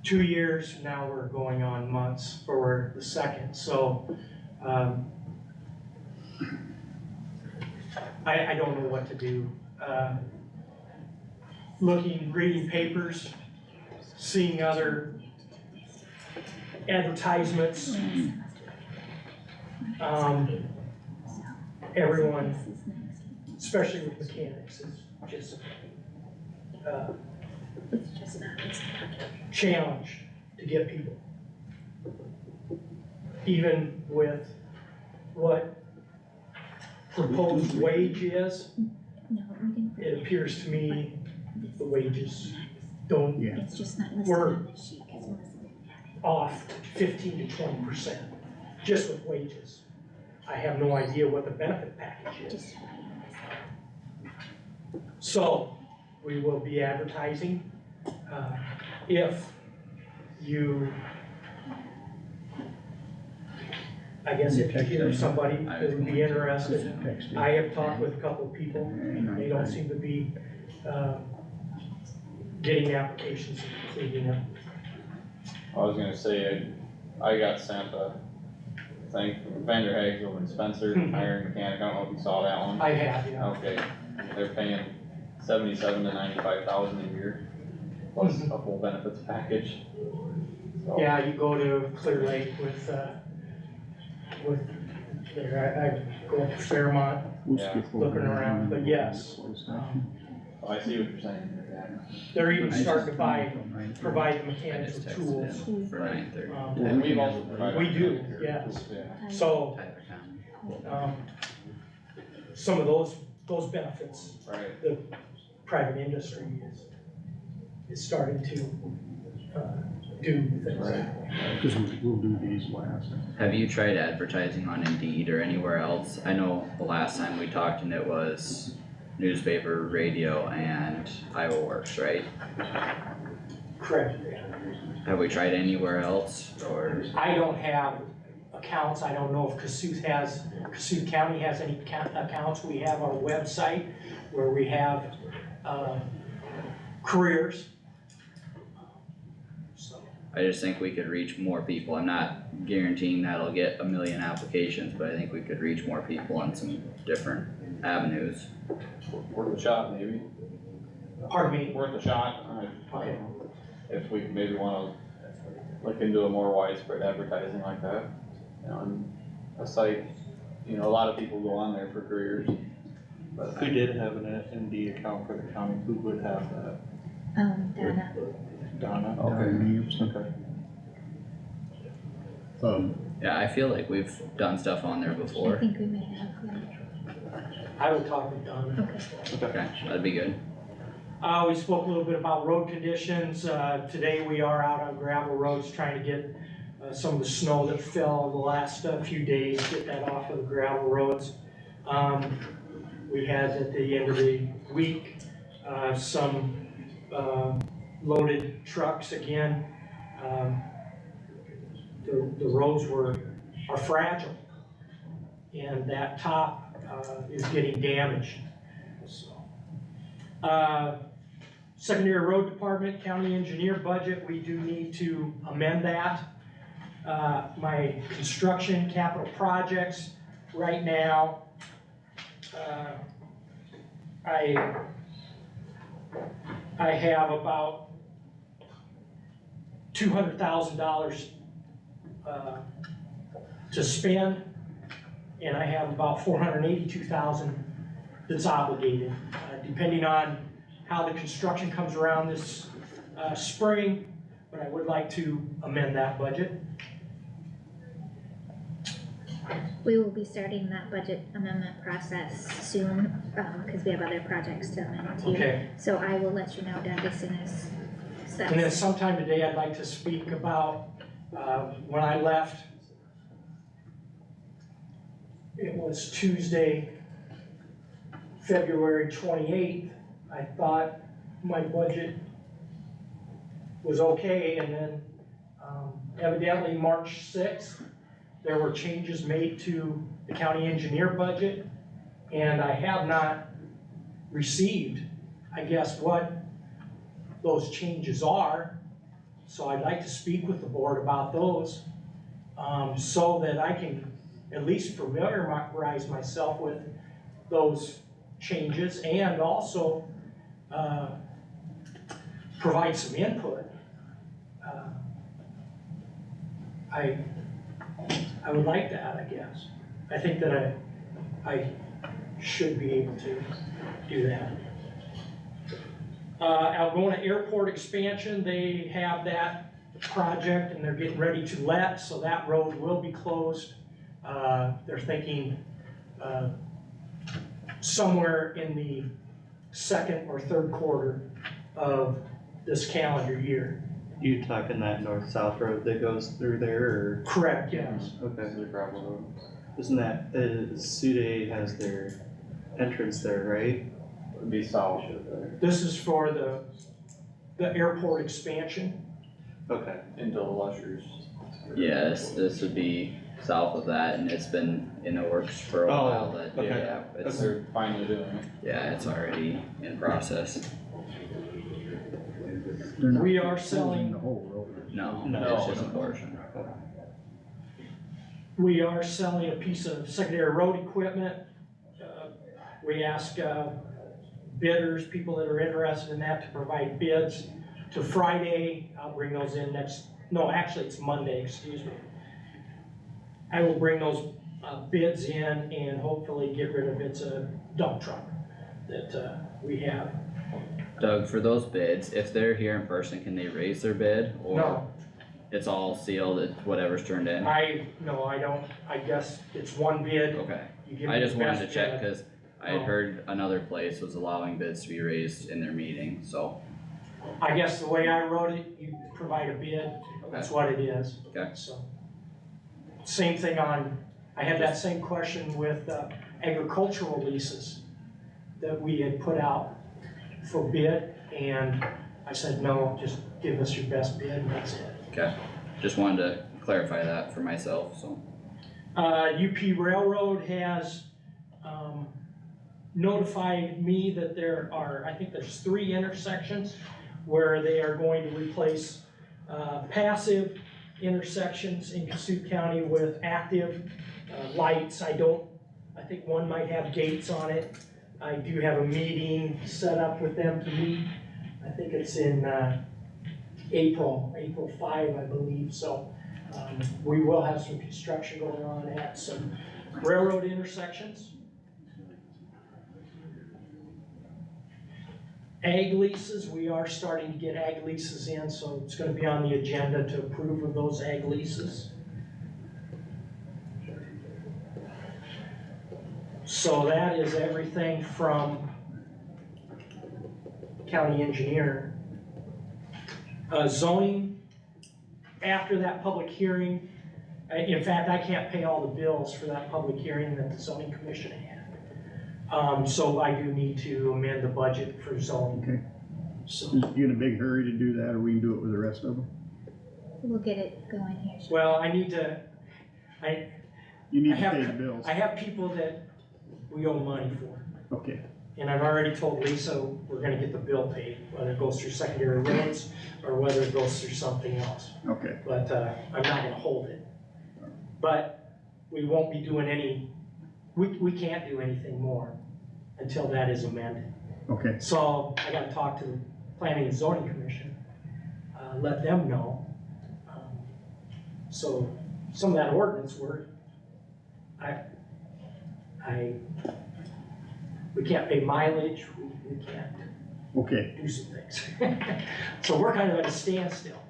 2 years, now we're going on months for the second, so, I don't know what to do. Reading papers, seeing other advertisements. Everyone, especially with mechanics, is just, challenged to get people. Even with what proposed wage is, it appears to me the wages don't, we're off 15 to 20%, just with wages. I have no idea what the benefit package is. So, we will be advertising. If you, I guess if you hear somebody that would be interested, I have talked with a couple of people, and they don't seem to be, getting applications and completing them. I was gonna say, I got sent a thing from Vander Hags over in Spencer, hiring mechanic, I don't know if you saw that one. I have, yeah. Okay, they're paying 77 to 95,000 a year, plus a full benefits package. So, Yeah, you go to Clear Lake with there, I go up to Fairmont, We'll Yeah. skip over looking that around, one. but yes. I see what you're saying, yeah. They're even I starting to just- provide the I mechanics just with texted tools. him for 9:30. And we've also provided. We do, here, yes. Yeah. So, Tyler County. some of those benefits, Right, the private industry is starting to, do things that way. Cause we'll do these last. Have you tried advertising on Indeed or anywhere else? I know the last time we talked and it was newspaper, radio, and Iowa Works, right? Correct. Have we tried anywhere else, or? I don't have accounts, I don't know if Kossuth County has any accounts. We have our website where we have, careers. So, I just think we could reach more people. I'm not guaranteeing that'll get 1 million applications, but I think we could reach more people on some different avenues. Worth a shot, maybe. pardon me, Worth a shot. I don't know. If we maybe wanna look into a more widespread advertising like that, you know, and a site, you know, a lot of people go on there for careers. But Who did have an Indeed account for the county, who would have that? Donna. Donna? Okay. Okay. Yeah, I feel like we've done stuff on there I before. think we may have, yeah. I will talk with Donna. Okay. Okay, that'd be good. We spoke a little bit about road conditions. Today we are out on gravel roads trying to get some of the snow that fell the last few days, get that off of the gravel roads. We had at the end of the week, some loaded trucks again. The roads are fragile, and that top is getting damaged. So, secondary road department, county engineer budget, we do need to amend that. My construction capital projects, right now, I have about $200,000 to spend, and I have about $482,000 that's obligated. Depending on how the construction comes around this spring, but I would like to amend that budget. We will be starting that budget amendment process soon, cause we have other projects to amend too. Okay. So I will let you know, Doug, as soon as And then that's, sometime today, I'd like to speak about, when I left, it was Tuesday, February 28th, I thought my budget was okay, and then evidently March 6th, there were changes made to the county engineer budget, and I have not received, I guess, what those changes are. So I'd like to speak with the board about those, so that I can at least familiarize myself with those changes and also provide some input. I would like that, I guess. I think that I should be able to do that. Algona Airport expansion, they have that project and they're getting ready to let, so that road will be closed. They're thinking somewhere in the second or third quarter of this calendar year. You talking that north-south road that goes through there, or? Correct, yes. Okay. the gravel road. Isn't that, Sude has their entrance there, right? Would be south of there, This is for the airport expansion. Okay. into the Lushers. Yes, this would be south of that, and it's been in the works for a while, but okay. yeah, it's, They're finally doing it. yeah, it's already in process. They're not We are closing selling- the whole road. No, No. it's just a portion. We are selling a piece of secondary road equipment. We ask bidders, people that are interested in that, to provide bids to Friday. I'll bring those in actually it's Monday, excuse me. I will bring those bids in and hopefully get rid of it's a dump truck that we have. Doug, for those bids, if they're here in person, can they raise their bid, or No, it's all sealed, it's whatever's turned in? I don't, I guess it's one bid. Okay, You give I me just the wanted best to check, bid. cause I had Oh. heard another place was allowing bids to be raised in their meeting, so. I guess the way I wrote it, you provide a bid, That's what it is. Okay. So, same thing on, I had that same question with agricultural leases that we had put out for bid, and I said, no, just give us your best bid, and that's it. Okay, just wanted to clarify that for myself, so. UP Railroad has, notified me that there are, I think there's 3 intersections where they are going to replace, passive intersections in Kossuth County with active, lights. I think one might have gates on it. I do have a meeting set up with them to meet. I think it's in, April 5, I believe, so, we will have some construction going on at some railroad intersections. Ag leases, we are starting to get ag leases in, so it's gonna be on the agenda to approve of those ag leases. So that is everything from county engineer. Zoning, after that public hearing, in fact, I can't pay all the bills for that public hearing that the zoning commission had. So I do need to amend the budget for zoning. Okay. So, You in a big hurry to do that, or we can do it with the rest of them? We'll get it going here. well, I need to, You need I to have- pay the bills. I have people that we owe money for. Okay, And I've already told Lisa we're gonna get the bill paid, whether it goes through secondary roads or whether it goes through something else. okay, But, I'm not gonna hold it. But we won't be doing any, we can't do anything more until that is amended. okay, So I gotta talk to the planning and zoning commission, let them know. So some of that ordinance work, we can't pay mileage, we can't okay. do some things. So we're kind of at a standstill.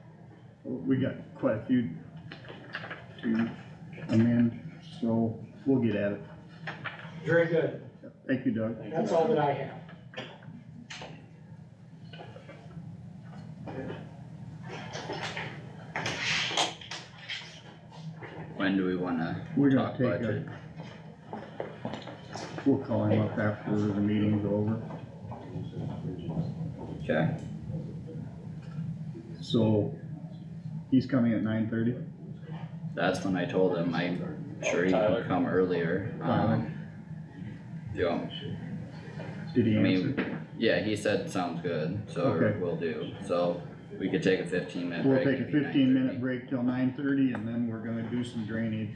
We got quite a few to amend, so we'll get at it. Very good. Thank you, Doug. That's all that I have. When do we wanna We're talk gonna take budget? we'll call him up after the meeting's over. Okay, So, he's coming at 9:30? that's when I told him, I'm sure he Tyler. can come earlier, yeah, Did he I mean, answer? yeah, he said sounds good, so Okay. we'll do, so we could take a 15-minute We'll break. take a it'd be 15-minute 9:30. break till 9:30, and then we're gonna do some drainage.